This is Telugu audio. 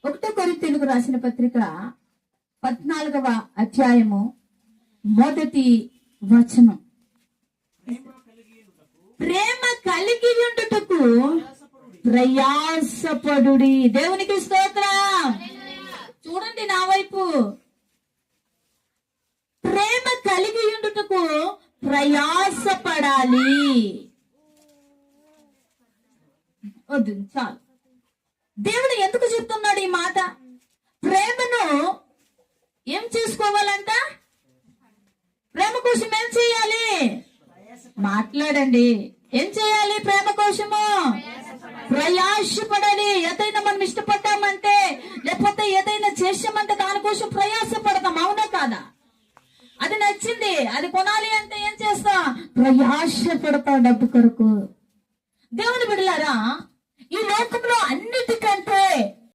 1 కొరింథీయులకు రాసిన పత్రిక 14వ అధ్యాయము 1వ వచనం. ప్రేమ కలిగి ఉండుటకు ప్రయాసపడుడి. దేవునికి స్తోత్రం. చూడండి నా వైపు. ప్రేమ కలిగి ఉండుటకు ప్రయాసపడాలి. వద్దు, చాలు. దేవుడు ఎందుకు చెప్తున్నాడు ఈ మాట? ప్రేమను ఏం చేసుకోవాలంట? ప్రేమ కోసం ఏం చేయాలి? మాట్లాడండి. ఏం చేయాలి? ప్రేమ కోసము ప్రయాసపడాలి. ఏదైనా మనం ఇష్టపడ్డామంటే, లేకపోతే ఏదైనా చేసామంటే దానికోసం ప్రయాసపడతాం. అవునా కాదా? అది నచ్చింది, అది కొనాలి అంటే ఏం చేస్తా? ప్రయాసపడతా డబ్బు కొరకు. దేవుని బిడ్డలారా, ఈ లోకంలో అన్నిటికంటే